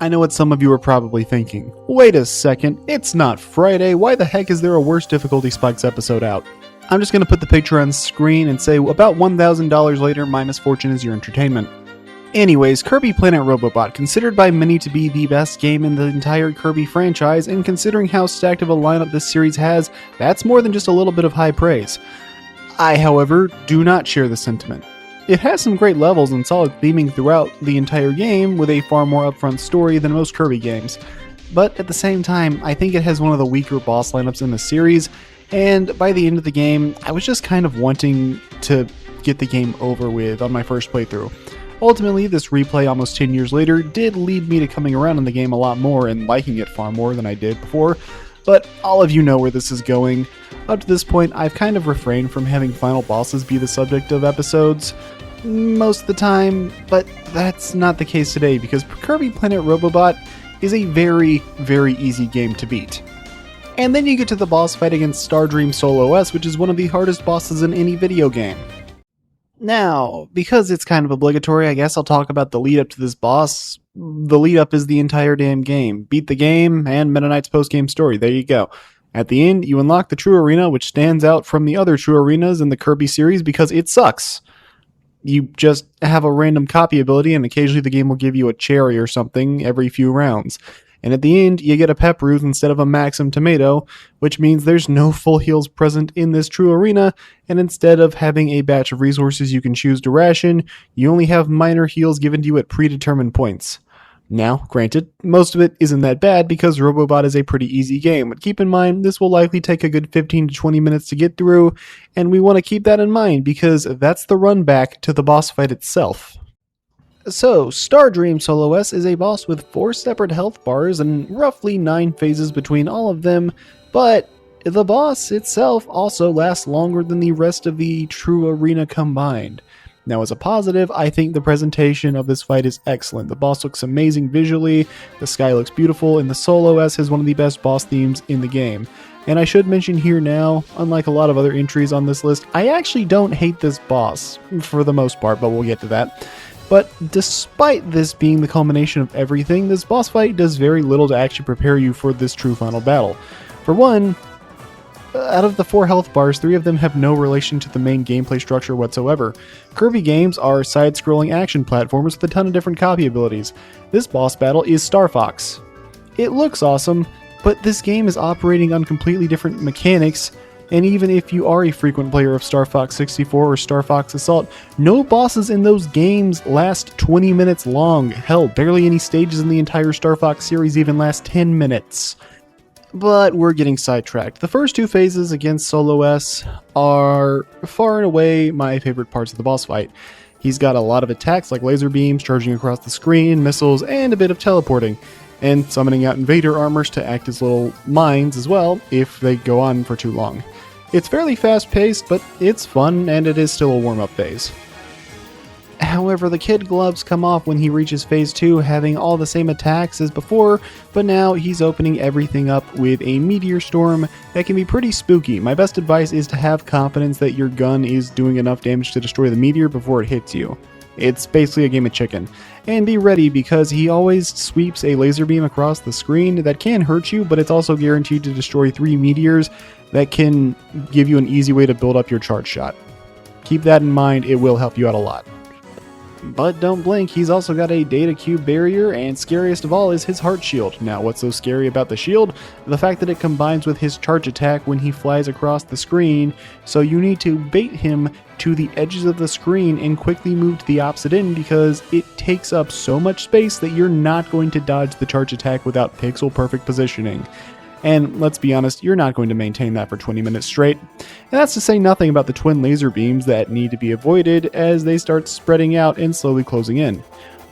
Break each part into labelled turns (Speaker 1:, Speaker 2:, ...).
Speaker 1: I know what some of you are probably thinking. Wait a second, it's not Friday, why the heck is there a worse difficulty spikes episode out? I'm just going to put the picture on screen and say about $1,000 later, my misfortune is your entertainment. Anyways, Kirby Planet Robobot, considered by many to be the best game in the entire Kirby franchise, and considering how stacked of a lineup this series has, that's more than just a little bit of high praise. I, however, do not share the sentiment. It has some great levels and solid theming throughout the entire game, with a far more upfront story than most Kirby games. But at the same time, I think it has one of the weaker boss lineups in the series, and by the end of the game, I was just kind of wanting to get the game over with on my first playthrough. Ultimately, this replay almost 10 years later did lead me to coming around on the game a lot more and liking it far more than I did before, but all of you know where this is going. Up to this point, I've kind of refrained from having final bosses be the subject of episodes most of the time, but that's not the case today because Kirby Planet Robobot is a very, very easy game to beat. And then you get to the boss fight against Stardream Solo S, which is one of the hardest bosses in any video game. Now, because it's kind of obligatory, I guess I'll talk about the lead up to this boss. The lead up is the entire damn game. Beat the game and Meta Knight's post-game story. There you go. At the end, you unlock the True Arena, which stands out from the other True Arenas in the Kirby series because it sucks. You just have a random copy ability, and occasionally the game will give you a cherry or something every few rounds. And at the end, you get a Pep Root instead of a Maxim Tomato, which means there's no full heals present in this True Arena, and instead of having a batch of resources you can choose to ration, you only have minor heals given to you at predetermined points. Now, granted, most of it isn't that bad because Robobot is a pretty easy game, but keep in mind this will likely take a good 15 to 20 minutes to get through, and we want to keep that in mind because that's the run back to the boss fight itself. So, Stardream Solo S is a boss with 4 separate health bars and roughly 9 phases between all of them, but the boss itself also lasts longer than the rest of the True Arena combined. Now, as a positive, I think the presentation of this fight is excellent. The boss looks amazing visually, the sky looks beautiful, and the Solo S has one of the best boss themes in the game. And I should mention here now, unlike a lot of other entries on this list, I actually don't hate this boss, for the most part, but we'll get to that. But despite this being the culmination of everything, this boss fight does very little to actually prepare you for this true final battle. For one, out of the 4 health bars, 3 of them have no relation to the main gameplay structure whatsoever. Kirby games are side-scrolling action platformers with a ton of different copy abilities. This boss battle is Star Fox. It looks awesome, but this game is operating on completely different mechanics, and even if you are a frequent player of Star Fox 64 or Star Fox Assault, no bosses in those games last 20 minutes long. Hell, barely any stages in the entire Star Fox series even last 10 minutes. But we're getting sidetracked. The first 2 phases against Solo S are far and away my favorite parts of the boss fight. He's got a lot of attacks like laser beams, charging across the screen, missiles, and a bit of teleporting, and summoning out invader armors to act as little mines as well if they go on for too long. It's fairly fast-paced, but it's fun, and it is still a warm-up phase. However, the kid gloves come off when he reaches phase 2, having all the same attacks as before, but now he's opening everything up with a meteor storm that can be pretty spooky. My best advice is to have confidence that your gun is doing enough damage to destroy the meteor before it hits you. It's basically a game of chicken. And be ready because he always sweeps a laser beam across the screen that can hurt you, but it's also guaranteed to destroy 3 meteors that can give you an easy way to build up your charge shot. Keep that in mind, it will help you out a lot. But don't blink, he's also got a data cube barrier, and scariest of all is his heart shield. Now, what's so scary about the shield? The fact that it combines with his charge attack when he flies across the screen, so you need to bait him to the edges of the screen and quickly move to the opposite end because it takes up so much space that you're not going to dodge the charge attack without pixel perfect positioning. And let's be honest, you're not going to maintain that for 20 minutes straight. And that's to say nothing about the twin laser beams that need to be avoided as they start spreading out and slowly closing in.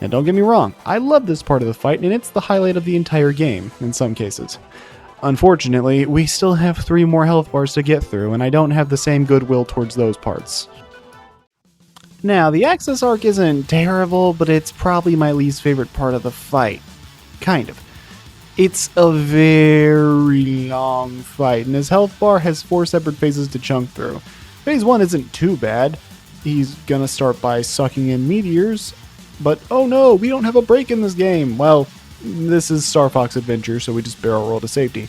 Speaker 1: And don't get me wrong, I love this part of the fight and it's the highlight of the entire game, in some cases. Unfortunately, we still have 3 more health bars to get through, and I don't have the same goodwill towards those parts. Now, the Access arc isn't terrible, but it's probably my least favorite part of the fight. Kind of. It's a very long fight, and his health bar has 4 separate phases to chunk through. Phase 1 isn't too bad. He's gonna start by sucking in meteors, but oh no, we don't have a break in this game. Well, this is Star Fox Adventure, so we just barrel roll to safety.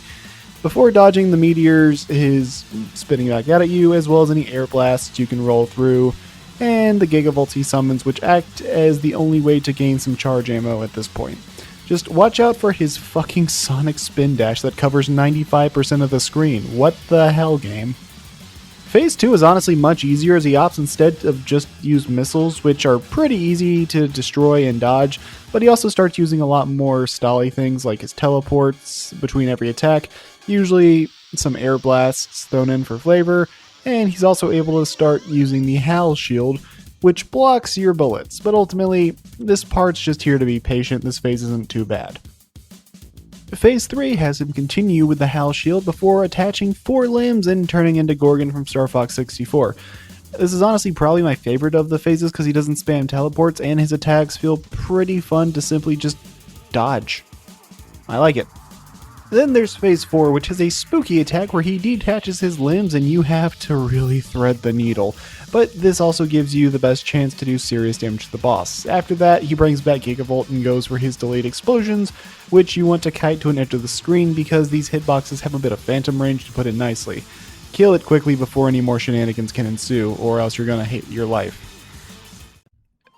Speaker 1: Before dodging the meteors, his spitting back out at you, as well as any air blasts you can roll through, and the gigavolts he summons, which act as the only way to gain some charge ammo at this point. Just watch out for his fucking sonic spin dash that covers 95% of the screen. What the hell, game? Phase 2 is honestly much easier, as he opts instead of just use missiles, which are pretty easy to destroy and dodge, but he also starts using a lot more stally things like his teleports between every attack, usually some air blasts thrown in for flavor, and he's also able to start using the HAL shield, which blocks your bullets, but ultimately, this part's just here to be patient. This phase isn't too bad. Phase 3 has him continue with the HAL shield before attaching 4 limbs and turning into Gorgon from Star Fox 64. This is honestly probably my favorite of the phases because he doesn't spam teleports and his attacks feel pretty fun to simply just dodge. I like it. Then there's Phase 4, which is a spooky attack where he detaches his limbs and you have to really thread the needle. But this also gives you the best chance to do serious damage to the boss. After that, he brings back Gigavolt and goes for his delayed explosions, which you want to kite to an edge of the screen because these hitboxes have a bit of phantom range, to put it nicely. Kill it quickly before any more shenanigans can ensue, or else you're gonna hate your life.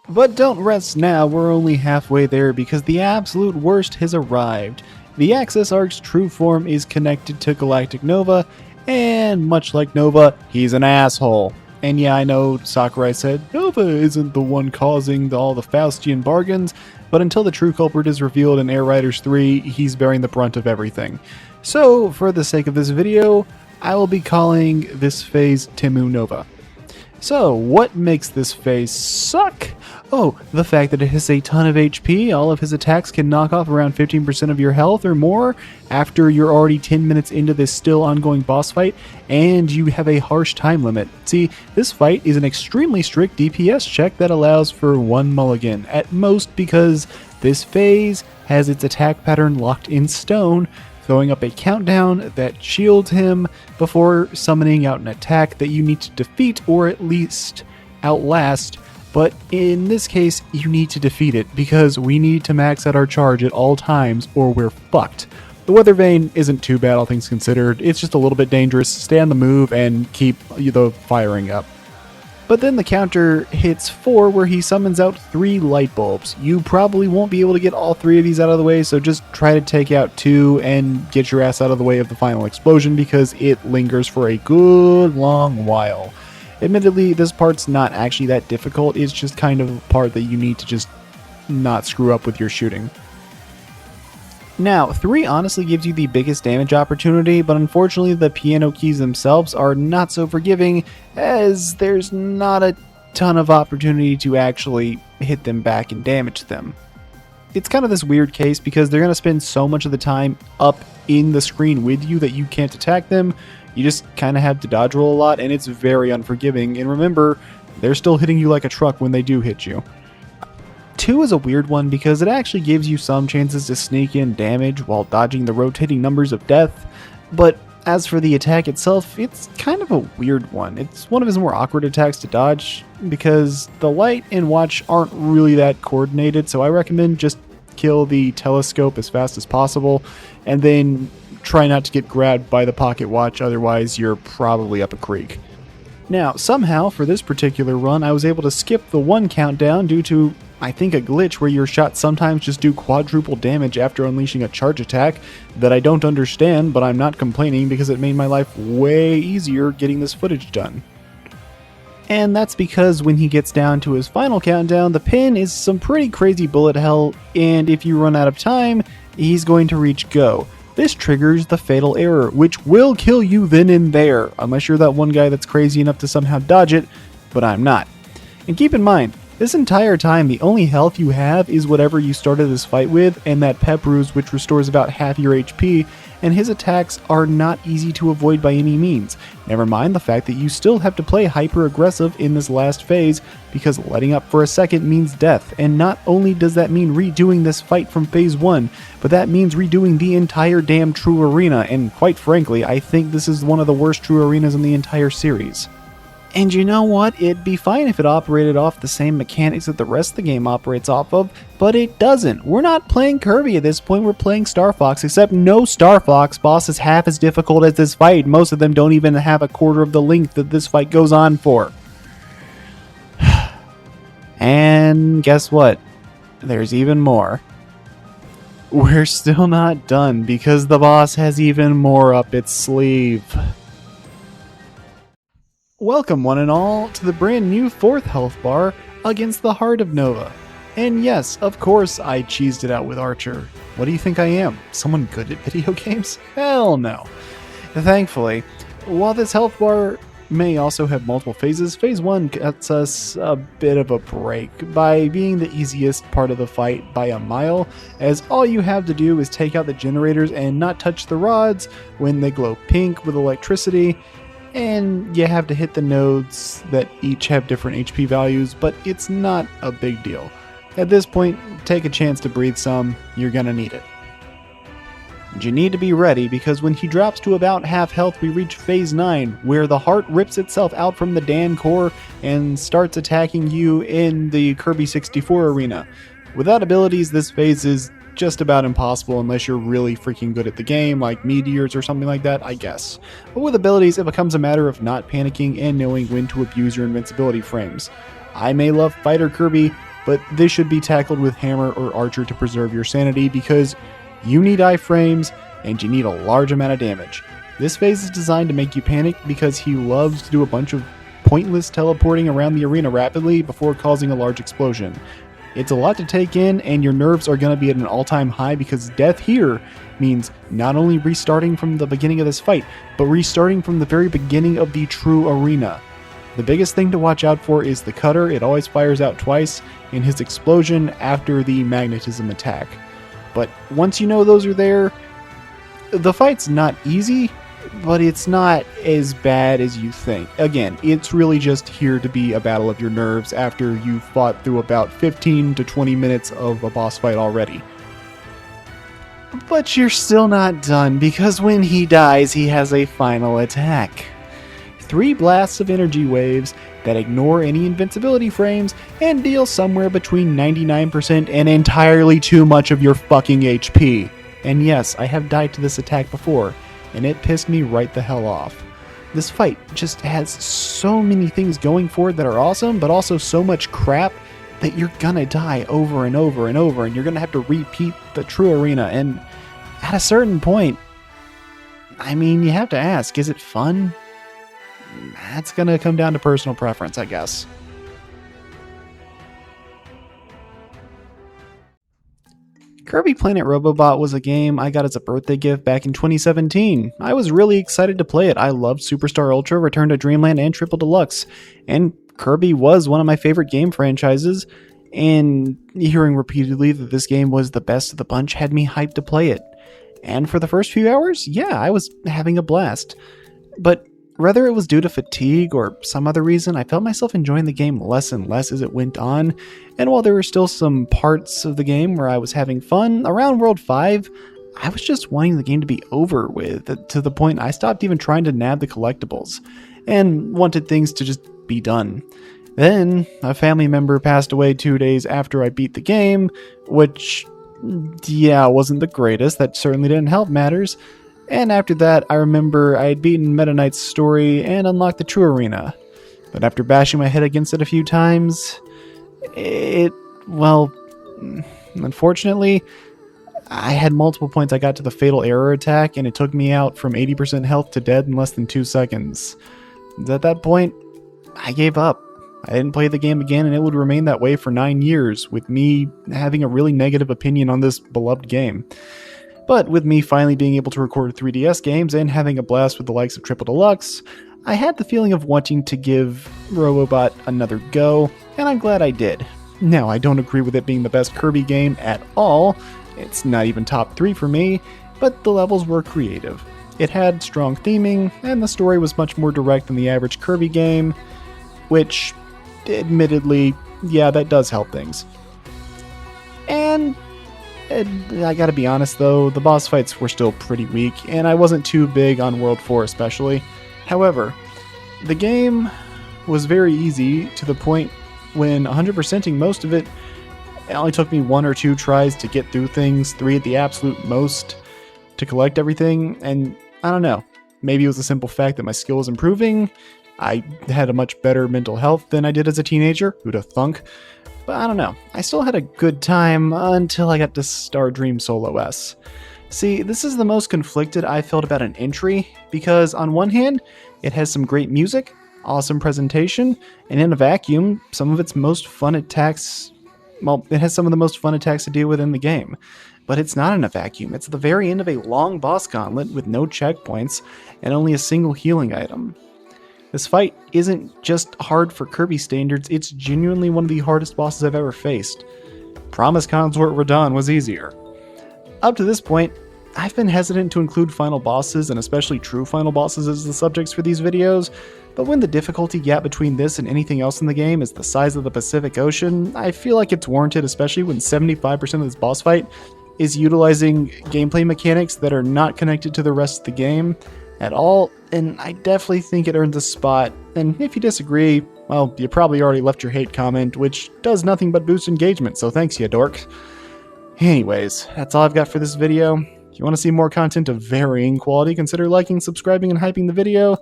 Speaker 1: But don't rest now, we're only halfway there because the absolute worst has arrived. The Axis Arc's true form is connected to Galactic Nova, and much like Nova, he's an asshole. And yeah, I know Sakurai said Nova isn't the one causing all the Faustian bargains, but until the true culprit is revealed in Air Riders 3, he's bearing the brunt of everything. So, for the sake of this video, I will be calling this phase Temu Nova. So, what makes this phase suck? Oh, the fact that it has a ton of HP, all of his attacks can knock off around 15% of your health or more after you're already 10 minutes into this still ongoing boss fight, and you have a harsh time limit. See, this fight is an extremely strict DPS check that allows for one mulligan, at most, because this phase has its attack pattern locked in stone, throwing up a countdown that shields him before summoning out an attack that you need to defeat or at least outlast. But in this case, you need to defeat it because we need to max out our charge at all times or we're fucked. The Weather Vane isn't too bad, all things considered. It's just a little bit dangerous. Stay on the move and keep the firing up. But then the counter hits 4 where he summons out 3 light bulbs. You probably won't be able to get all 3 of these out of the way, so just try to take out 2 and get your ass out of the way of the final explosion because it lingers for a good long while. Admittedly, this part's not actually that difficult, it's just kind of a part that you need to just not screw up with your shooting. Now, 3 honestly gives you the biggest damage opportunity, but unfortunately the piano keys themselves are not so forgiving, as there's not a ton of opportunity to actually hit them back and damage them. It's kind of this weird case because they're going to spend so much of the time up in the screen with you that you can't attack them. You just kind of have to dodge roll a lot, and it's very unforgiving. And remember, they're still hitting you like a truck when they do hit you. 2 is a weird one because it actually gives you some chances to sneak in damage while dodging the rotating numbers of death. But as for the attack itself, it's kind of a weird one. It's one of his more awkward attacks to dodge because the light and watch aren't really that coordinated, so I recommend just kill the telescope as fast as possible and then try not to get grabbed by the pocket watch, otherwise you're probably up a creek. Now, somehow, for this particular run, I was able to skip the 1 countdown due to, I think, a glitch where your shots sometimes just do quadruple damage after unleashing a charge attack that I don't understand, but I'm not complaining because it made my life way easier getting this footage done. And that's because when he gets down to his final countdown, the pin is some pretty crazy bullet hell, and if you run out of time, he's going to reach go. This triggers the fatal error, which will kill you then and there, unless you're that one guy that's crazy enough to somehow dodge it, but I'm not. And keep in mind, this entire time the only health you have is whatever you started this fight with, and that pep ruse which restores about half your HP, and his attacks are not easy to avoid by any means. Never mind the fact that you still have to play hyper aggressive in this last phase, because letting up for a second means death, and not only does that mean redoing this fight from phase 1, but that means redoing the entire damn True Arena, and quite frankly, I think this is one of the worst True Arenas in the entire series. And you know what? It'd be fine if it operated off the same mechanics that the rest of the game operates off of, but it doesn't. We're not playing Kirby at this point, we're playing Star Fox, except no Star Fox boss is half as difficult as this fight. Most of them don't even have a quarter of the length that this fight goes on for. And guess what? There's even more. We're still not done because the boss has even more up its sleeve. Welcome one and all to the brand new 4th health bar against the Heart of Nova. And yes, of course I cheesed it out with Archer. What do you think I am? Someone good at video games? Hell no. Thankfully, while this health bar may also have multiple phases, phase 1 gets us a bit of a break by being the easiest part of the fight by a mile, as all you have to do is take out the generators and not touch the rods when they glow pink with electricity, and you have to hit the nodes that each have different HP values, but it's not a big deal. At this point, take a chance to breathe some, you're gonna need it. And you need to be ready because when he drops to about half health we reach phase 9, where the heart rips itself out from the Dan core and starts attacking you in the Kirby 64 arena. Without abilities, this phase is just about impossible unless you're really freaking good at the game, like meteors or something like that, I guess. But with abilities, it becomes a matter of not panicking and knowing when to abuse your invincibility frames. I may love Fighter Kirby, but this should be tackled with Hammer or Archer to preserve your sanity because you need iframes and you need a large amount of damage. This phase is designed to make you panic because he loves to do a bunch of pointless teleporting around the arena rapidly before causing a large explosion. It's a lot to take in, and your nerves are going to be at an all-time high because death here means not only restarting from the beginning of this fight, but restarting from the very beginning of the true arena. The biggest thing to watch out for is the cutter. It always fires out twice, and his explosion after the magnetism attack. But once you know those are there, the fight's not easy, but it's not as bad as you think. Again, it's really just here to be a battle of your nerves after you've fought through about 15 to 20 minutes of a boss fight already. But you're still not done, because when he dies, he has a final attack. 3 blasts of energy waves that ignore any invincibility frames and deal somewhere between 99% and entirely too much of your fucking HP. And yes, I have died to this attack before, and it pissed me right the hell off. This fight just has so many things going for it that are awesome, but also so much crap that you're gonna die over and over and over, and you're gonna have to repeat the true arena, and at a certain point, I mean, you have to ask, is it fun? That's gonna come down to personal preference, I guess. Kirby Planet Robobot was a game I got as a birthday gift back in 2017. I was really excited to play it. I loved Superstar Ultra, Return to Dreamland, and Triple Deluxe, and Kirby was one of my favorite game franchises, and hearing repeatedly that this game was the best of the bunch had me hyped to play it. And for the first few hours, yeah, I was having a blast. But whether it was due to fatigue or some other reason, I felt myself enjoying the game less and less as it went on, and while there were still some parts of the game where I was having fun, around World 5, I was just wanting the game to be over with, to the point I stopped even trying to nab the collectibles, and wanted things to just be done. Then, a family member passed away 2 days after I beat the game, which, yeah, wasn't the greatest, that certainly didn't help matters. And after that, I remember I had beaten Meta Knight's story and unlocked the true arena. But after bashing my head against it a few times, unfortunately, I had multiple points I got to the fatal error attack, and it took me out from 80% health to dead in less than 2 seconds. At that point, I gave up. I didn't play the game again, and it would remain that way for 9 years, with me having a really negative opinion on this beloved game. But with me finally being able to record 3DS games and having a blast with the likes of Triple Deluxe, I had the feeling of wanting to give Robobot another go, and I'm glad I did. Now, I don't agree with it being the best Kirby game at all. It's not even top 3 for me, but the levels were creative. It had strong theming, and the story was much more direct than the average Kirby game, which, admittedly, yeah, that does help things. And I gotta be honest though, the boss fights were still pretty weak, and I wasn't too big on World 4 especially. However, the game was very easy to the point when 100%ing most of it, it only took me 1 or 2 tries to get through things, 3 at the absolute most to collect everything, and I don't know. Maybe it was the simple fact that my skill was improving. I had a much better mental health than I did as a teenager, who'd have thunk. But I don't know. I still had a good time until I got to Star Dream Solo S. See, this is the most conflicted I felt about an entry, because on one hand, it has some great music, awesome presentation, and in a vacuum, some of its most fun attacks, well, it has some of the most fun attacks to deal with in the game. But it's not in a vacuum. It's at the very end of a long boss gauntlet with no checkpoints and only a single healing item. This fight isn't just hard for Kirby standards, it's genuinely one of the hardest bosses I've ever faced. Promise Consort Radon was easier. Up to this point, I've been hesitant to include final bosses, and especially true final bosses, as the subjects for these videos, but when the difficulty gap between this and anything else in the game is the size of the Pacific Ocean, I feel like it's warranted, especially when 75% of this boss fight is utilizing gameplay mechanics that are not connected to the rest of the game at all, and I definitely think it earns a spot. And if you disagree, well, you probably already left your hate comment, which does nothing but boost engagement, so thanks, you dork. Anyways, that's all I've got for this video. If you want to see more content of varying quality, consider liking, subscribing, and hyping the video,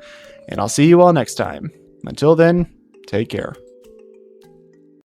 Speaker 1: and I'll see you all next time. Until then, take care.